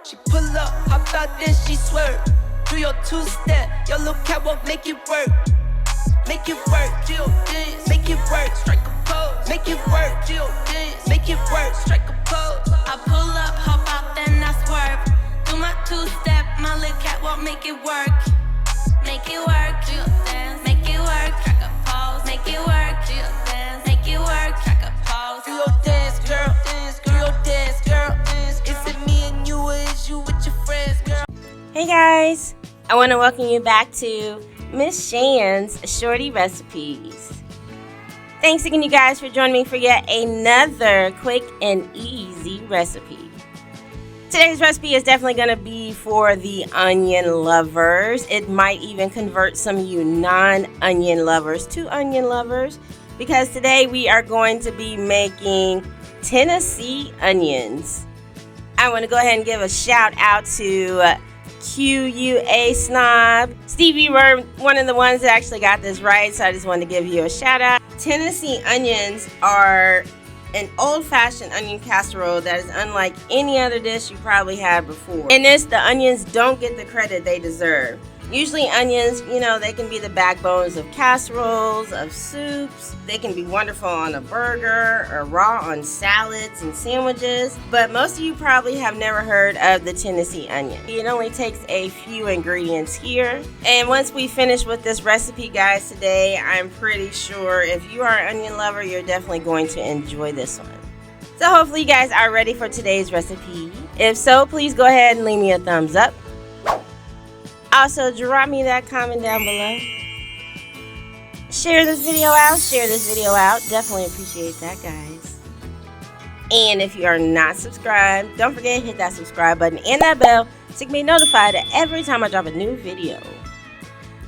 She pull up, hop out, then she swerve. Do your two-step, your little catwalk, make it work. Make it work, Jill dance, make it work, strike a pose. Make it work, Jill dance, make it work, strike a pose. I pull up, hop out, then I swerve. Do my two-step, my little catwalk, make it work. Make it work, Jill dance, make it work, strike a pose. Make it work, Jill dance, make it work, strike a pose. Do your dance, girl, dance, do your dance, girl, dance. Is it me and you, or is you with your friends, girl? Hey guys, I want to welcome you back to Miss Shan's Shorty Recipes. Thanks again, you guys, for joining me for yet another quick and easy recipe. Today's recipe is definitely going to be for the onion lovers. It might even convert some of you non-onion lovers to onion lovers, because today we are going to be making Tennessee onions. I want to go ahead and give a shout out to QUA Snob. Stevie, you were one of the ones that actually got this right, so I just wanted to give you a shout out. Tennessee onions are an old-fashioned onion casserole that is unlike any other dish you probably had before. In this, the onions don't get the credit they deserve. Usually onions, they can be the backbones of casseroles, of soups. They can be wonderful on a burger or raw on salads and sandwiches. But most of you probably have never heard of the Tennessee onion. It only takes a few ingredients here. And once we finish with this recipe, guys, today, I'm pretty sure if you are an onion lover, you're definitely going to enjoy this one. So hopefully you guys are ready for today's recipe. If so, please go ahead and leave me a thumbs up. Also, drop me that comment down below. Share this video out. Definitely appreciate that, guys. And if you are not subscribed, don't forget to hit that subscribe button and that bell so you can be notified every time I drop a new video.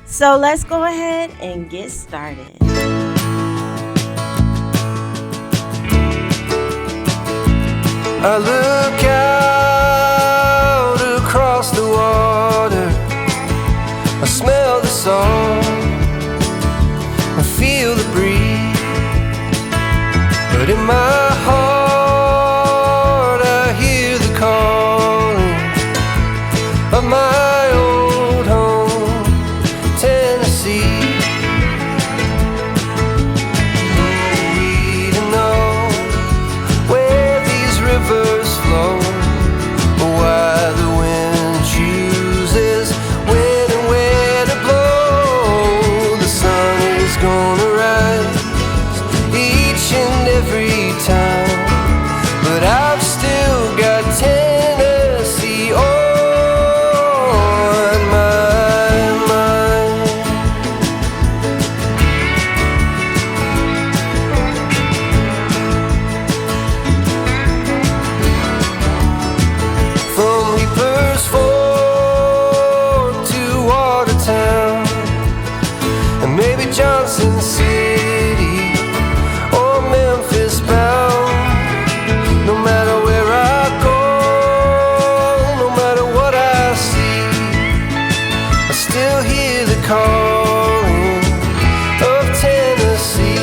So let's go ahead and get started. I look out across the water, I smell the salt, I feel the breeze, but in my heart I hear the calling of my old home, Tennessee. We don't know where these rivers flow, or why the wind chooses when and where to blow. The sun is gonna rise each and every time, but I've still got Tennessee on my mind. From Reaper's Fork to Watertown, and maybe Johnson City or Memphis bound. No matter where I go, no matter what I see, I still hear the calling of Tennessee.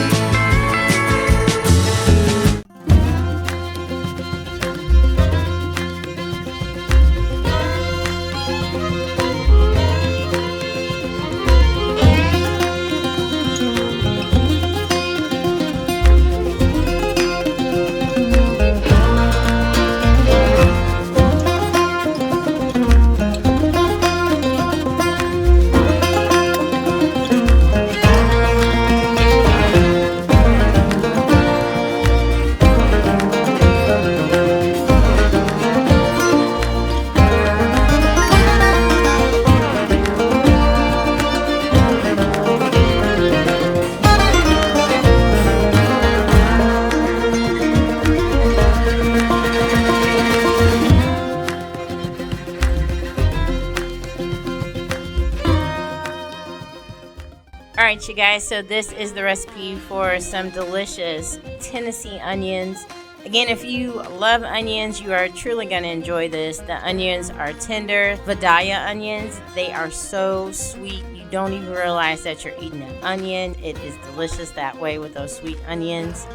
Alright, you guys, so this is the recipe for some delicious Tennessee onions. Again, if you love onions, you are truly going to enjoy this. The onions are tender Vidalia onions. They are so sweet. You don't even realize that you're eating an onion. It is delicious that way with those sweet onions.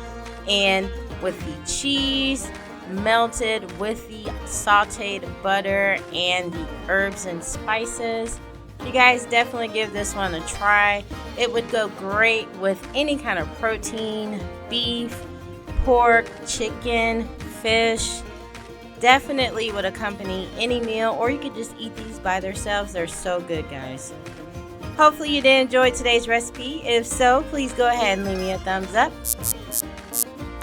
And with the cheese melted with the sauteed butter and the herbs and spices. You guys definitely give this one a try. It would go great with any kind of protein, beef, pork, chicken, fish. Definitely would accompany any meal, or you could just eat these by themselves. They're so good, guys. Hopefully you did enjoy today's recipe. If so, please go ahead and leave me a thumbs up.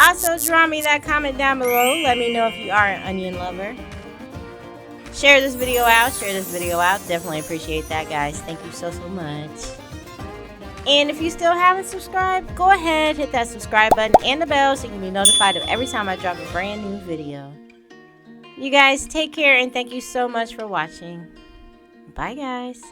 Also, draw me that comment down below. Let me know if you are an onion lover. Share this video out. Definitely appreciate that, guys. Thank you so much. And if you still haven't subscribed, go ahead, hit that subscribe button and the bell so you can be notified of every time I drop a brand new video. You guys take care and thank you so much for watching. Bye, guys.